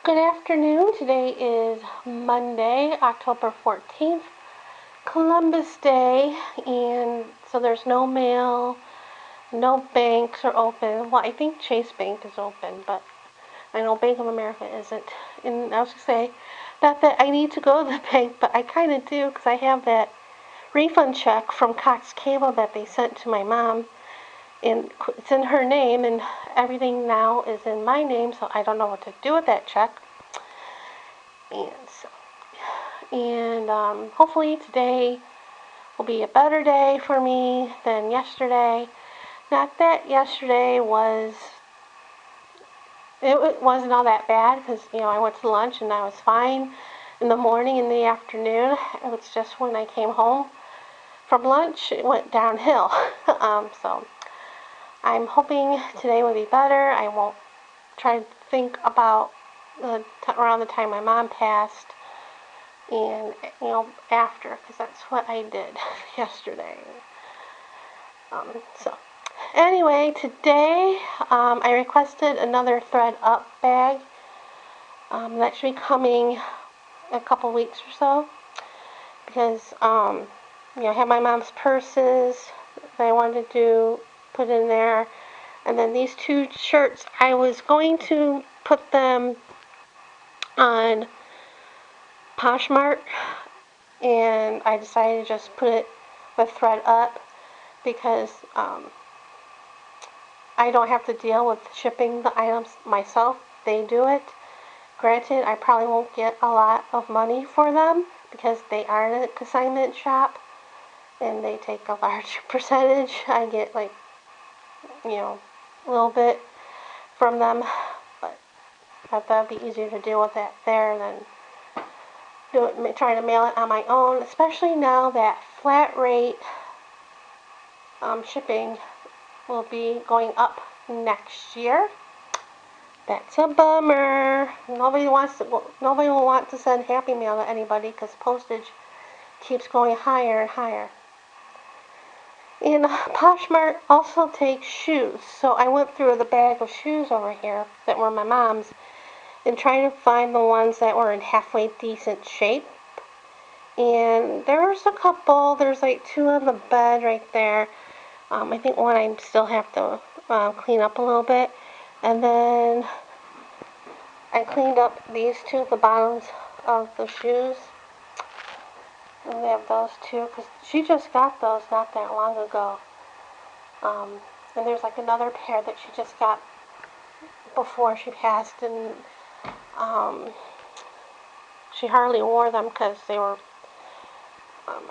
Good afternoon. Today is Monday, October 14th, Columbus Day, and so there's no mail, no banks are open. Well, I think Chase Bank is open, but I know Bank of America isn't. And I was going to say, not that I need to go to the bank, but I kind of do because I have that refund check from Cox Cable that they sent to my mom, and it's in her name, and everything now is in my name, so I don't know what to do with that check. And hopefully today will be a better day for me than yesterday. Not that yesterday it wasn't all that bad because I went to lunch and I was fine in the morning and the afternoon. It was just when I came home from lunch it went downhill. So I'm hoping today will be better. I won't try to think about around the time my mom passed and after, because that's what I did yesterday. So anyway, today I requested another thread up bag. That should be coming in a couple weeks or so, because I have my mom's purses that I wanted to put in there, and then these two shirts I was going to put them on Poshmark, and I decided to just put it with thread up because I don't have to deal with shipping the items myself. They do it. Granted, I probably won't get a lot of money for them because they are a consignment shop and they take a large percentage. I get a little bit from them, but I thought that'd be easier to deal with that there than trying to mail it on my own, especially now that flat rate shipping will be going up next year. That's a bummer. Nobody will want to send Happy Mail to anybody because postage keeps going higher and higher. And Poshmark also takes shoes, so I went through the bag of shoes over here that were my mom's and trying to find the ones that were in halfway decent shape. And there's a couple. There's two on the bed right there. I think one I still have to clean up a little bit. And then I cleaned up these two at the bottoms of the shoes. And we have those two because she just got those not that long ago. And there's another pair that she just got before she passed, and she hardly wore them because they were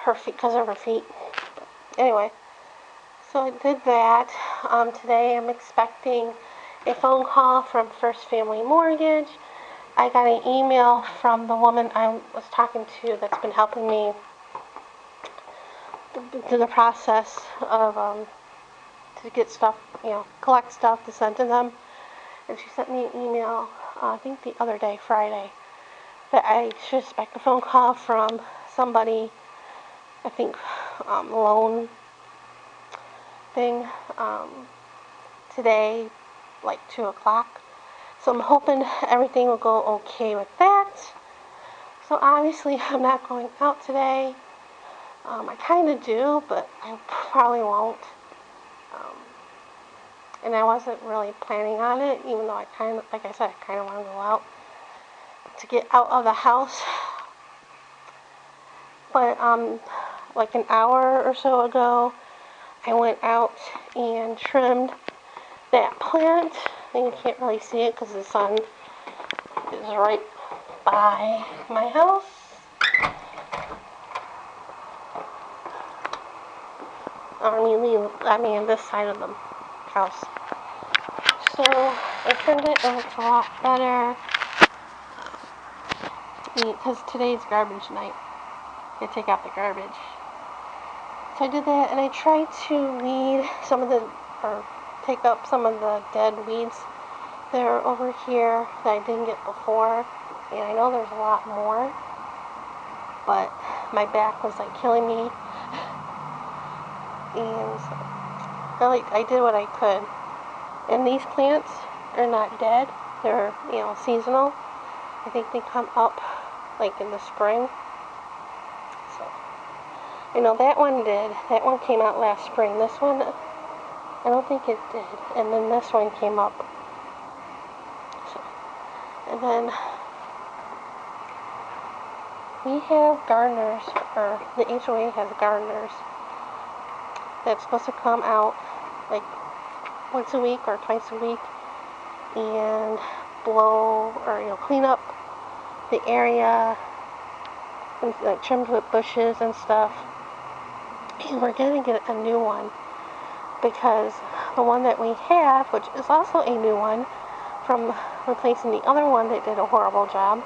her feet, because of her feet. But anyway, so I did that. Today I'm expecting a phone call from First Family Mortgage. I got an email from the woman I was talking to that's been helping me through the process of to get stuff, collect stuff to send to them. And she sent me an email, I think the other day, Friday, that I should expect a phone call from somebody, I think, loan thing, today, 2 o'clock. So I'm hoping everything will go okay with that. So obviously I'm not going out today. I kind of do, but I probably won't. And I wasn't really planning on it, even though I kind of, like I said, I kind of want to go out to get out of the house. But an hour or so ago, I went out and trimmed that plant. And you can't really see it because the sun is right by my house. I mean this side of the house. So I trimmed it and it's a lot better because today's garbage night. I take out the garbage. So I did that, and I tried to take up some of the dead weeds that are over here that I didn't get before. And I know there's a lot more, but my back was killing me. And so I did what I could. And these plants are not dead. They're, seasonal. I think they come up like in the spring. So, you know, that one did. That one came out last spring. This one, I don't think it did. And then this one came up. So, and then we have gardeners, or the HOA has gardeners that's supposed to come out like once a week or twice a week and blow or, you know, clean up the area and like trim the bushes and stuff. And we're gonna get a new one because the one that we have, which is also a new one from replacing the other one that did a horrible job,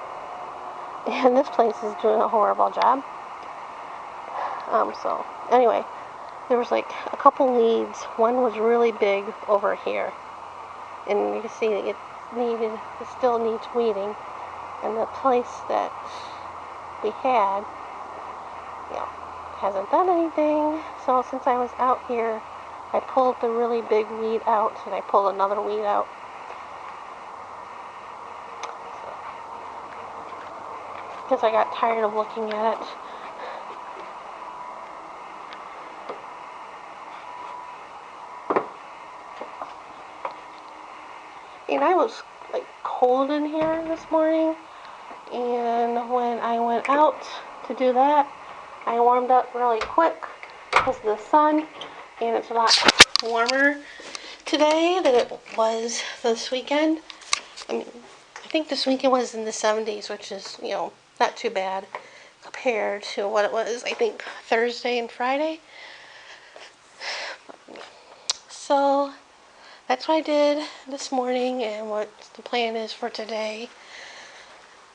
and this place is doing a horrible job. So anyway, there was like a couple weeds. One was really big over here, and you can see it still needs weeding. And the place that we had, you know, hasn't done anything. So since I was out here, I pulled the really big weed out, and I pulled another weed out. Because I got tired of looking at it. And I was like cold in here this morning, and when I went out to do that, I warmed up really quick because of the sun, and it's a lot warmer today than it was this weekend. I mean, I think this weekend was in the 70s, which is, you know, not too bad compared to what it was, I think, Thursday and Friday. So that's what I did this morning and what the plan is for today.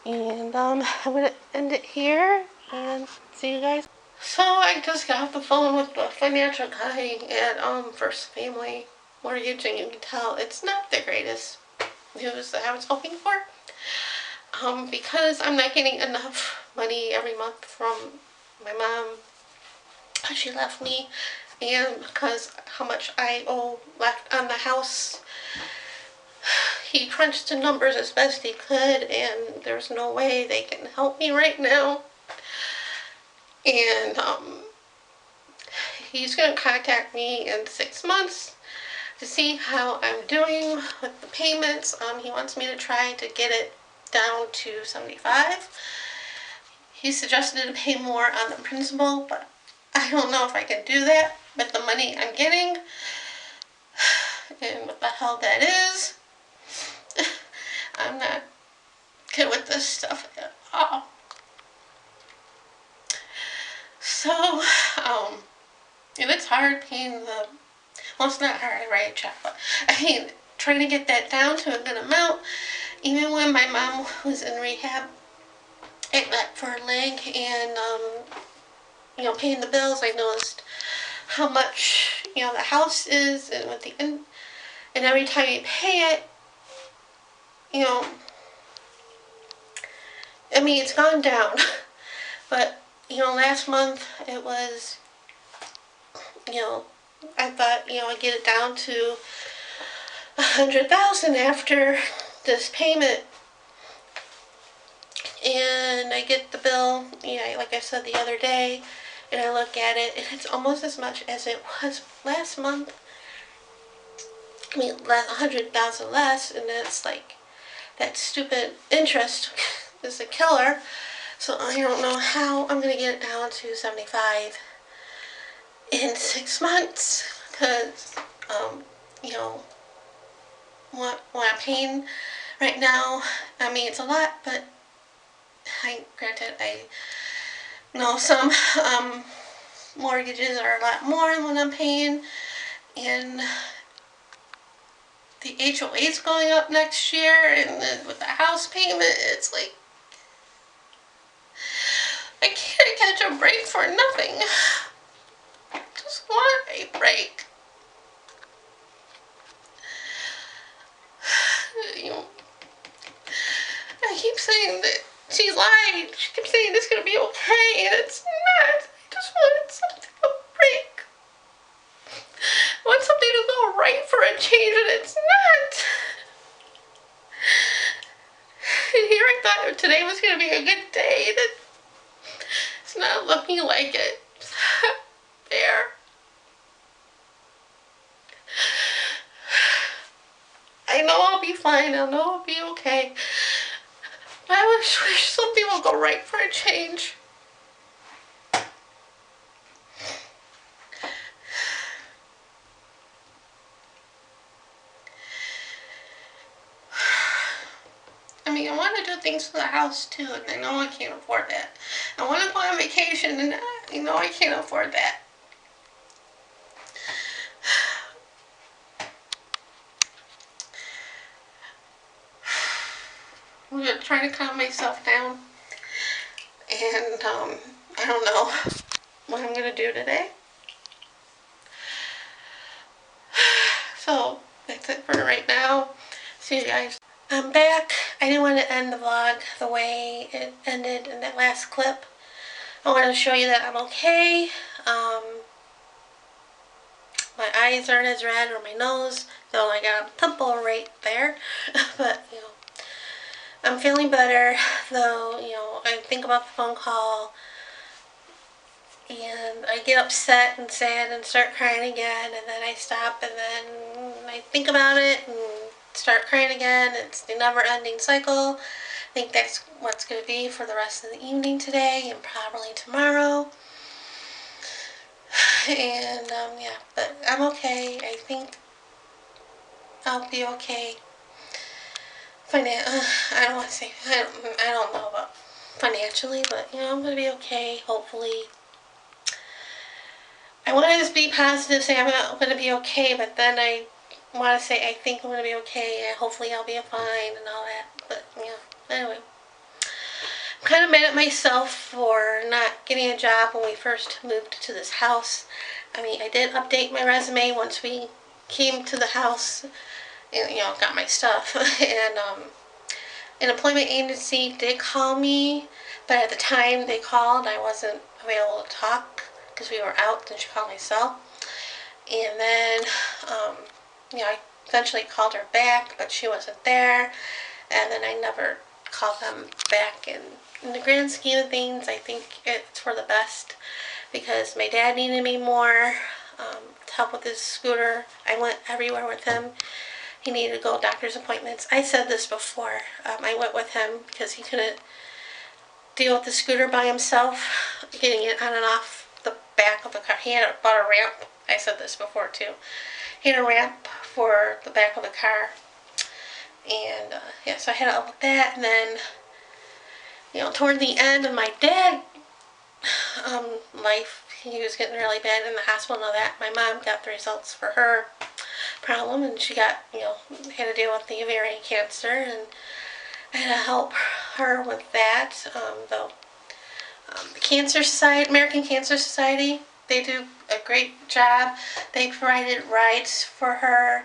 And I'm going to end it here and see you guys. So I just got off the phone with the financial guy at First Family Mortgage, and you can tell it's not the greatest news that I was hoping for. Because I'm not getting enough money every month from my mom. She left me, and because how much I owe left on the house, he crunched the numbers as best he could, and there's no way they can help me right now. And he's going to contact me in 6 months to see how I'm doing with the payments. He wants me to try to get it down to 75. He suggested to pay more on the principal, but I don't know if I can do that with the money I'm getting and what the hell that is. I'm not good with this stuff at all. So, and it's hard paying the, well, it's not hard, I write a check, but I mean, trying to get that down to a good amount. Even when my mom was in rehab for her leg and, you know, paying the bills, I noticed how much, you know, the house is, and with the, and every time you pay it, you know, I mean, it's gone down, but, you know, last month it was, you know, I thought, you know, I'd get it down to 100,000 after this payment, and I get the bill, you know, like I said the other day, and I look at it, and it's almost as much as it was last month. I mean, 100,000 less, and it's like, that stupid interest is a killer, so I don't know how I'm going to get it down to 75 in 6 months, because, you know, what I'm paying right now, I mean, it's a lot, but granted, I know some mortgages are a lot more than what I'm paying, and the HOA is going up next year, and then with the house payment, it's like, I can't catch a break for nothing. I just want a break. You know, I keep saying that she's lying. She keeps saying it's going to be okay, and it's not. I just want something to break. I want something to go right for a change, and it's not. in here. I thought today was going to be a good day. It's not looking like it. There. I know I'll be fine. I know I'll be okay. I wish something will go right for a change. I mean, I want to do things for the house too, and I know I can't afford that. I want to go on vacation, and I know I can't afford that. I'm trying to calm myself down, and I don't know what I'm going to do today. So, that's it for right now. See you guys. I'm back. I didn't want to end the vlog the way it ended in that last clip. I wanted to show you that I'm okay. My eyes aren't as red, or my nose, though I got a pimple right there. But, you know, I'm feeling better, though, you know, I think about the phone call, and I get upset and sad and start crying again, and then I stop, and then I think about it and start crying again. It's the never-ending cycle. I think that's what's going to be for the rest of the evening today and probably tomorrow. And, yeah, but I'm okay. I think I'll be okay. I don't want to say, I don't know about financially, but, you know, I'm going to be okay, hopefully. I want to just be positive, say I'm not going to be okay, but then I want to say I think I'm going to be okay, and hopefully I'll be fine and all that. But, yeah, anyway. I'm kind of mad at myself for not getting a job when we first moved to this house. I mean, I did update my resume once we came to the house and, you know, got my stuff. And an employment agency did call me, but at the time they called, I wasn't available to talk because we were out, and she called my cell. And then, you know, I eventually called her back, but she wasn't there. And then I never called them back. And in the grand scheme of things, I think it's for the best, because my dad needed me more to help with his scooter. I went everywhere with him. He needed to go doctor's appointments. I said this before. I went with him because he couldn't deal with the scooter by himself, getting it on and off the back of the car. He had bought a ramp. I said this before too. He had a ramp for the back of the car. And yeah, so I had to help with that. And then, you know, toward the end of my dad life, he was getting really bad in the hospital and all that. My mom got the results for her problem, and she got, you know, had to deal with the ovarian cancer, and I had to help her with that. Though the Cancer Society, American Cancer Society, they do a great job. They provided rides for her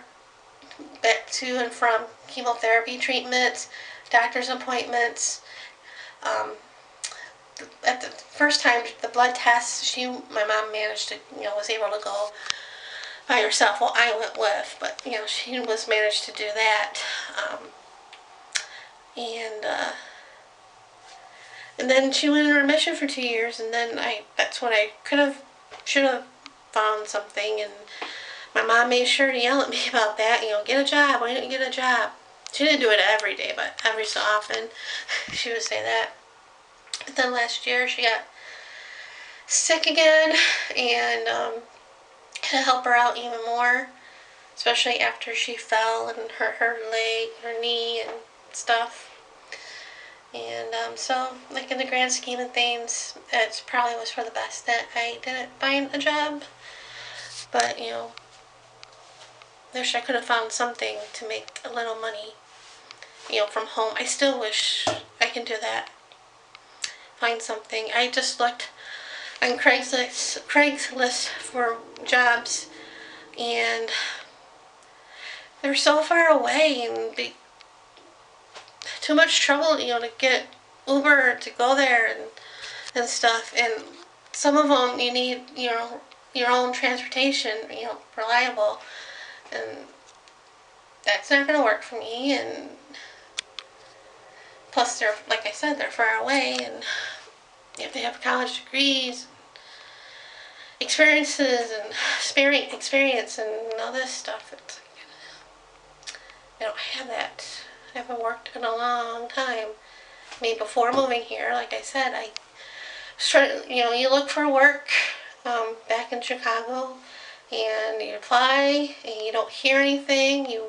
back to and from chemotherapy treatments, doctor's appointments. At the first time, the blood tests, my mom managed to, you know, was able to go by herself. Well, I went with, but, you know, she was managed to do that. And then she went in remission for 2 years, and then that's when I should have found something, and my mom made sure to yell at me about that, you know, get a job, why don't you get a job? She didn't do it every day, but every so often she would say that. But then last year she got sick again, and had to help her out even more, especially after she fell and hurt her leg, her knee, and stuff. And so, like, in the grand scheme of things, it probably was for the best that I didn't find a job. But, you know, I wish I could have found something to make a little money, you know, from home. I still wish I can do that. Find something. I just looked on Craigslist for jobs, and they're so far away, and too much trouble, you know, to get Uber to go there and stuff. And some of them you need, you know, your own transportation, you know, reliable, and that's not going to work for me. And Plus, they're, like I said, they're far away, and you have to have college degrees, experiences, and experience, and all this stuff. It's, I don't have that. I haven't worked in a long time. I mean, before moving here, like I said, I started, you look for work back in Chicago, and you apply, and you don't hear anything. You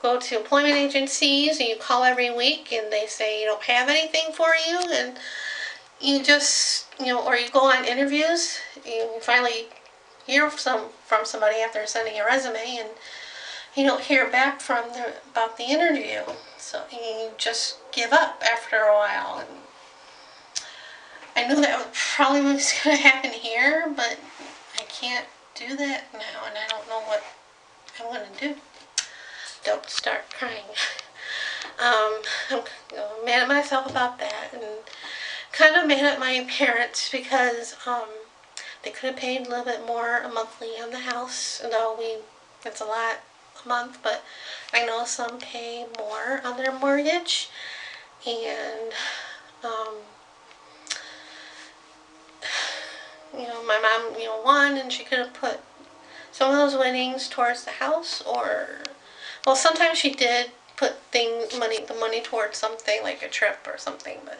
go to employment agencies, and you call every week, and they say you don't have anything for you, and you just, or you go on interviews, you finally hear from somebody after sending a resume, and you don't hear back about the interview, so you just give up after a while. And I knew that probably was going to happen here, but I can't do that now, and I don't know what I'm going to do. Don't start crying. I'm mad at myself about that, and kind of mad at my parents because they could have paid a little bit more monthly on the house. Though it's a lot a month, but I know some pay more on their mortgage, and my mom won, and she could have put some of those winnings towards the house, or well, sometimes she did put the money towards something like a trip or something, but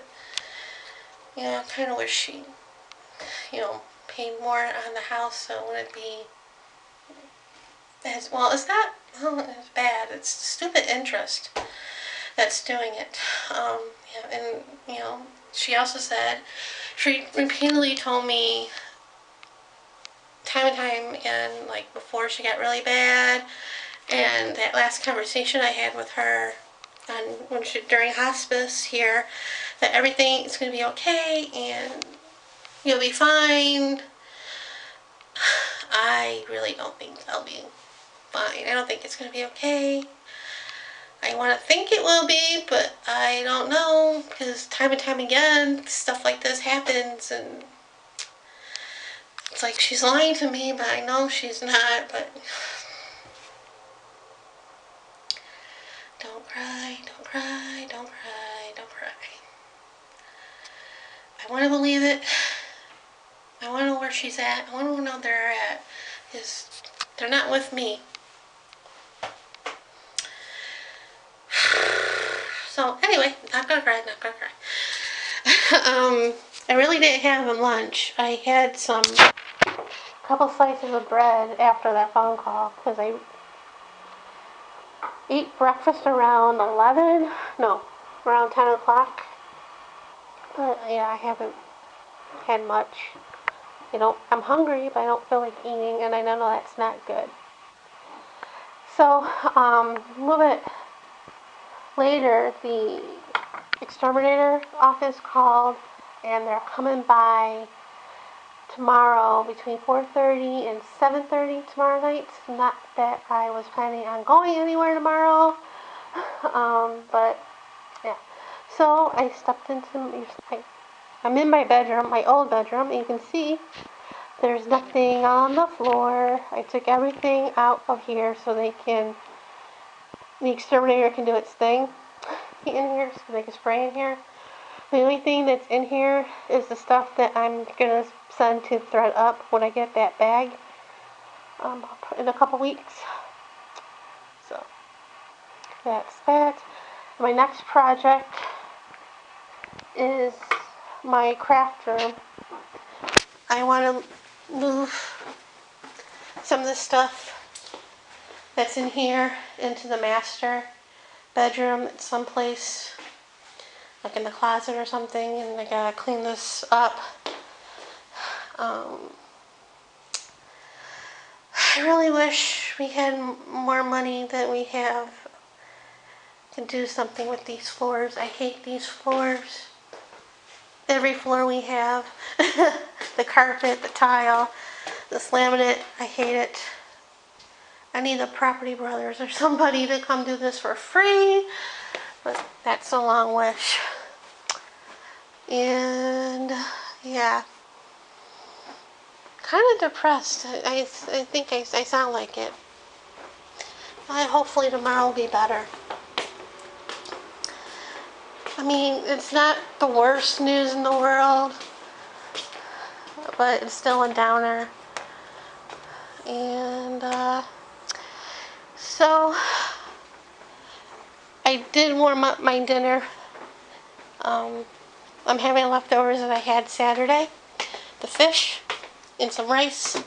I kind of wish she paid more on the house, so it wouldn't be as well. It's not as bad. It's stupid interest that's doing it. And she also said, she repeatedly told me time and time again, like before she got really bad, and that last conversation I had with her during hospice here, that everything is going to be okay and you'll be fine. I really don't think I'll be fine. I don't think it's going to be okay. I want to think it will be, but I don't know, because time and time again stuff like this happens, and it's like she's lying to me, but I know she's not. But don't cry, don't cry, don't cry, don't cry. I want to believe it. I want to know where she's at. I want to know where they're at, because they're not with me. So anyway, not gonna cry, not gonna cry. I really didn't have lunch. I had a couple slices of bread after that phone call, because I ate breakfast around 11, no, around 10 o'clock. But yeah, I haven't had much. I'm hungry, but I don't feel like eating, and I know that's not good. So, a little bit later, the exterminator office called, and they're coming by tomorrow between 4:30 and 7:30 tomorrow night. Not that I was planning on going anywhere tomorrow, but yeah. So I stepped into I'm in my bedroom, my old bedroom, and you can see there's nothing on the floor. I took everything out of here so the exterminator can do its thing in here, so they can spray in here. The only thing that's in here is the stuff that I'm going to send to thread up when I get that bag in a couple weeks. So that's that. My next project is my craft room. I want to move some of the stuff that's in here into the master bedroom someplace, like in the closet or something, and I gotta clean this up. I really wish we had more money than we have to do something with these floors. I hate these floors. Every floor we have, the carpet, the tile, this laminate, I hate it. I need the Property Brothers or somebody to come do this for free, but that's a long wish. And yeah, kind of depressed. I think I sound like it. Hopefully tomorrow will be better. I mean, it's not the worst news in the world, but it's still a downer. And, so, I did warm up my dinner. I'm having leftovers that I had Saturday. The fish and some rice.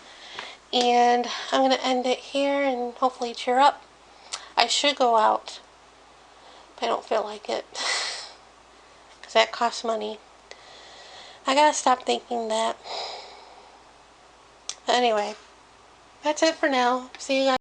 And I'm going to end it here and hopefully cheer up. I should go out, but I don't feel like it. Because that costs money. I gotta stop thinking that. Anyway, that's it for now. See you guys.